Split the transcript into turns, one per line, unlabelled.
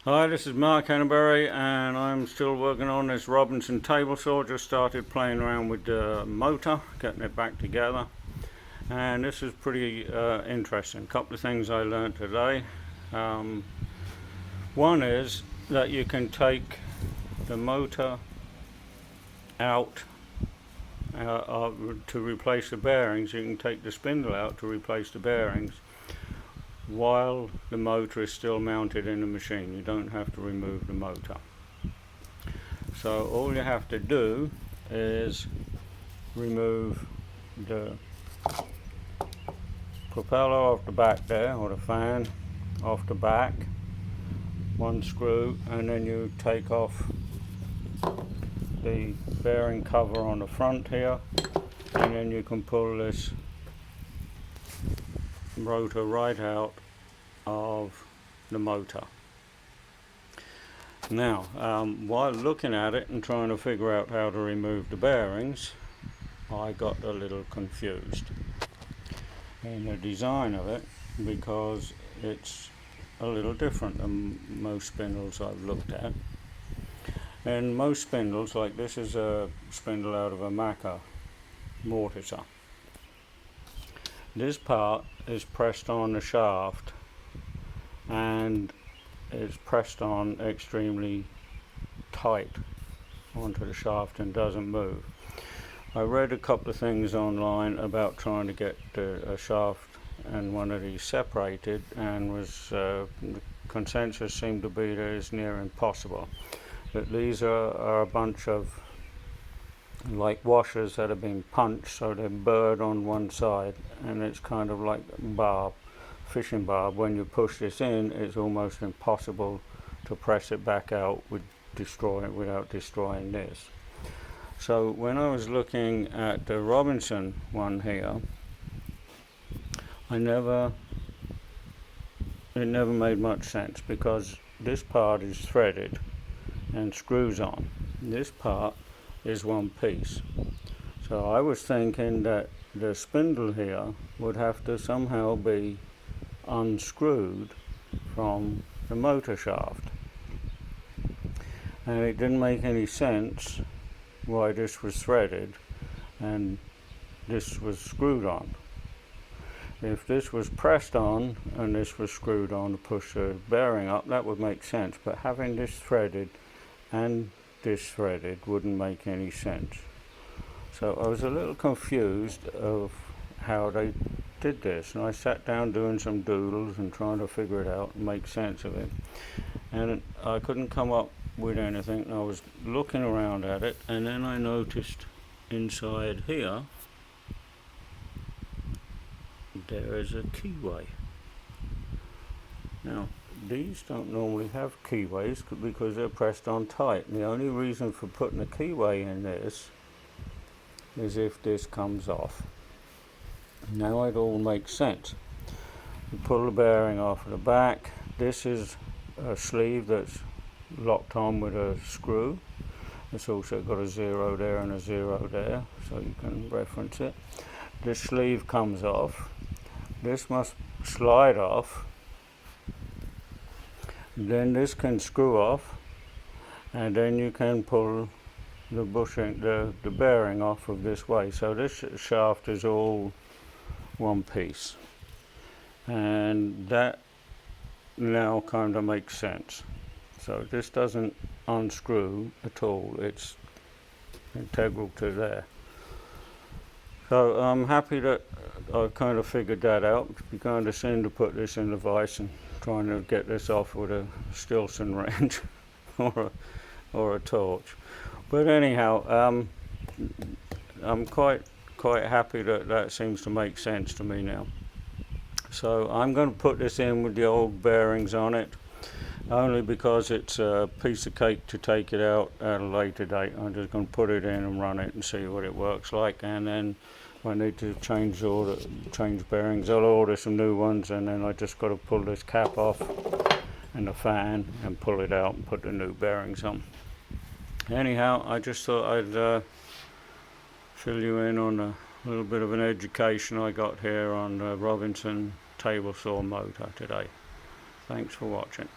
Hi, this is Mark Hannaberry and I'm still working on this Robinson table saw. Just started playing around with the motor, getting it back together, and this is pretty interesting. A couple of things I learned today. One is that you can take the motor out to replace the bearings. You can take the spindle out to replace the bearings while the motor is still mounted in the machine. You don't have to remove the motor. So all you have to do is remove the propeller off the back there, or the fan off the back, one screw, and then you take off the bearing cover on the front here, and then you can pull this rotor right out of the motor. Now, while looking at it and trying to figure out how to remove the bearings, I got a little confused in the design of it, because it's a little different than most spindles I've looked at. And most spindles, like this is a spindle out of a Maca mortiser. This part is pressed on the shaft and it's pressed on extremely tight onto the shaft and doesn't move. I read a couple of things online about trying to get a shaft and one of these separated, and the consensus seemed to be that it's near impossible. That these are a bunch of like washers that have been punched, so they're burred on one side, and it's kind of like barb, fishing barb. When you push this in, it's almost impossible to press it back out without destroying this. So when I was looking at the Robinson one here, it never made much sense, because this part is threaded and screws on. This part is one piece. So I was thinking that the spindle here would have to somehow be unscrewed from the motor shaft, and it didn't make any sense why this was threaded and this was screwed on. If this was pressed on and this was screwed on to push the bearing up, that would make sense, but having this threaded and this threaded wouldn't make any sense. So I was a little confused of how they did this, and I sat down doing some doodles and trying to figure it out and make sense of it, and I couldn't come up with anything. And I was looking around at it, and then I noticed inside here there is a keyway. Now these don't normally have keyways because they're pressed on tight, and the only reason for putting a keyway in this is if this comes off. Now it all makes sense. You pull the bearing off of the back. This is a sleeve that's locked on with a screw. It's also got a 0 there and a 0 there, so you can reference it. This sleeve comes off. This must slide off. Then this can screw off, and then you can pull the bushing, the bearing off of this way. So this shaft is all one piece, and that now kind of makes sense. So this doesn't unscrew at all, it's integral to there. So I'm happy that I kind of figured that out. It'd be kind of sin to put this in the vise and trying to get this off with a Stilson wrench or a torch. But anyhow, I'm quite happy that seems to make sense to me now. So I'm going to put this in with the old bearings on it, only because it's a piece of cake to take it out at a later date. I'm just going to put it in and run it and see what it works like, and then if I need to change bearings, I'll order some new ones, and then I just got to pull this cap off and the fan and pull it out and put the new bearings on. Anyhow, I just thought I'd fill you in on a little bit of an education I got here on the Robinson table saw motor today. Thanks for watching.